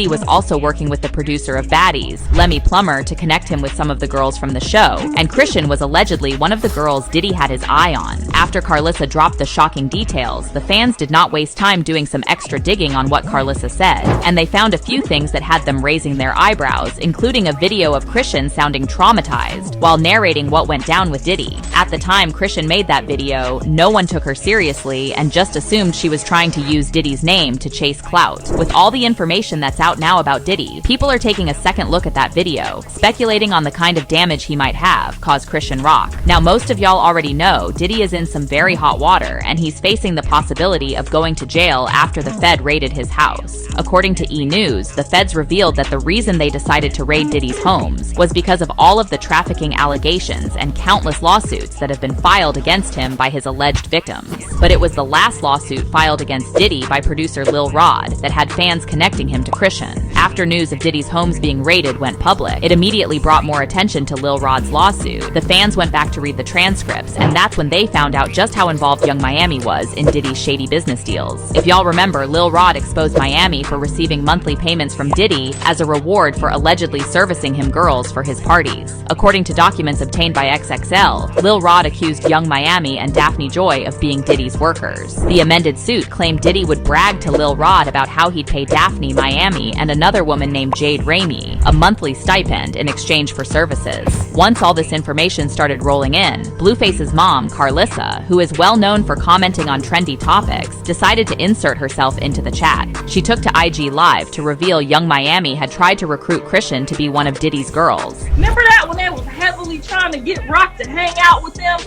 Diddy was also working with the producer of Baddies, Lemmy Plummer, to connect him with some of the girls from the show, and Chrisean was allegedly one of the girls Diddy had his eye on. After Carlissa dropped the shocking details, the fans did not waste time doing some extra digging on what Carlissa said, and they found a few things that had them raising their eyebrows, including a video of Chrisean sounding traumatized while narrating what went down with Diddy. At the time Chrisean made that video, no one took her seriously and just assumed she was trying to use Diddy's name to chase clout. With all the information that's out now about Diddy, people are taking a second look at that video, speculating on the kind of damage he might have caused Chrisean Rock. Now most of y'all already know Diddy is in some very hot water, and he's facing the possibility of going to jail after the Fed raided his house. According to E! News, the feds revealed that the reason they decided to raid Diddy's homes was because of all of the trafficking allegations and countless lawsuits that have been filed against him by his alleged victims. But it was the last lawsuit filed against Diddy by producer Lil Rod that had fans connecting him to Chrisean. After news of Diddy's homes being raided went public, it immediately brought more attention to Lil Rod's lawsuit. The fans went back to read the transcripts, and that's when they found out just how involved Yung Miami was in Diddy's shady business deals. If y'all remember, Lil Rod exposed Miami for receiving monthly payments from Diddy as a reward for allegedly servicing him girls for his parties. According to documents obtained by XXL, Lil Rod accused Yung Miami and Daphne Joy of being Diddy's workers. The amended suit claimed Diddy would brag to Lil Rod about how he'd pay Daphne Miami and another woman named Jade Ramey a monthly stipend in exchange for services. Once all this information started rolling in, Blueface's mom, Carlissa, who is well known for commenting on trendy topics, decided to insert herself into the chat. She took to IG Live to reveal Yung Miami had tried to recruit Chrisean to be one of Diddy's girls. Remember that when they was heavily trying to get Rock to hang out with them?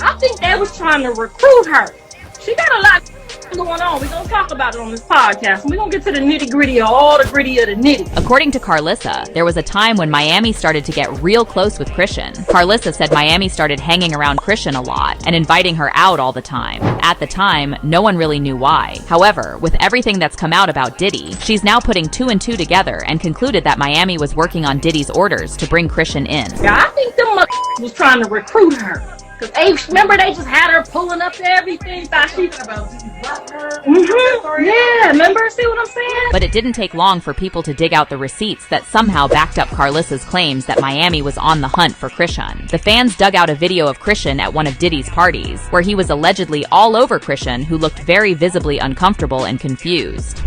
I think they was trying to recruit her. She got a lot going on. We're going to talk about it on this podcast. We're going to get to the nitty-gritty of all the gritty of the nitty. According to Carlissa, there was a time when Miami started to get real close with Chrisean. Carlissa said Miami started hanging around Chrisean a lot and inviting her out all the time. At the time, no one really knew why. However, with everything that's come out about Diddy, she's now putting two and two together and concluded that Miami was working on Diddy's orders to bring Chrisean in. Yeah, I think them was trying to recruit her. Cause remember they just had her pulling up to everything. Thought she about her. Yeah, remember? See what I'm saying? But it didn't take long for people to dig out the receipts that somehow backed up Carlissa's claims that Miami was on the hunt for Chrisean. The fans dug out a video of Chrisean at one of Diddy's parties, where he was allegedly all over Chrisean, who looked very visibly uncomfortable and confused.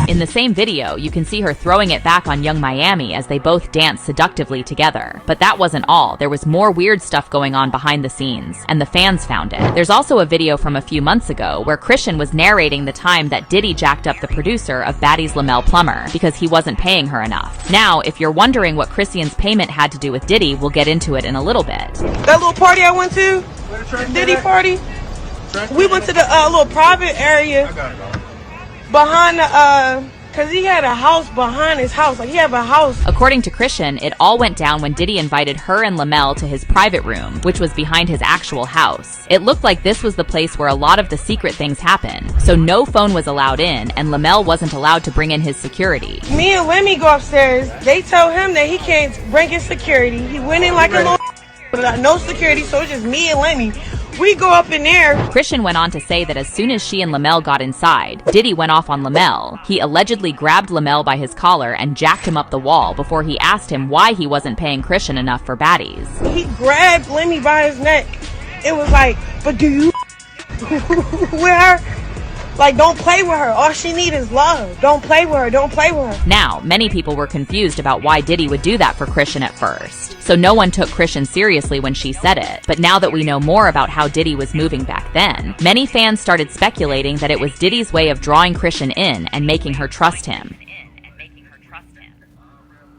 In the same video, you can see her throwing it back on Yung Miami as they both dance seductively together. But that wasn't all. There was more weird stuff going on behind the scenes, and the fans found it. There's also a video from a few months ago where Chrisean was narrating the time that Diddy jacked up the producer of Baddies Lemel Plummer because he wasn't paying her enough. Now, if you're wondering what Chrisean's payment had to do with Diddy, we'll get into it in a little bit. That little party I went to, Diddy party, we went to the little private area behind the, cause he had a house behind his house. Like he had a house. According to Chrisean, it all went down when Diddy invited her and Lemel to his private room, which was behind his actual house. It looked like this was the place where a lot of the secret things happened. So no phone was allowed in, and Lemel wasn't allowed to bring in his security. Me and Lemmy go upstairs. They tell him that he can't bring his security. He went in like a little without no security, so it's just me and Lemmy. We go up in there. Chrisean went on to say that as soon as she and Lemel got inside, Diddy went off on Lemel. He allegedly grabbed Lemel by his collar and jacked him up the wall before he asked him why he wasn't paying Chrisean enough for baddies. He grabbed Lemmy by his neck. It was like, but do you with her? Like, don't play with her. All she needs is love. Don't play with her. Don't play with her. Now, many people were confused about why Diddy would do that for Chrisean at first. So no one took Chrisean seriously when she said it. But now that we know more about how Diddy was moving back then, many fans started speculating that it was Diddy's way of drawing Chrisean in and making her trust him.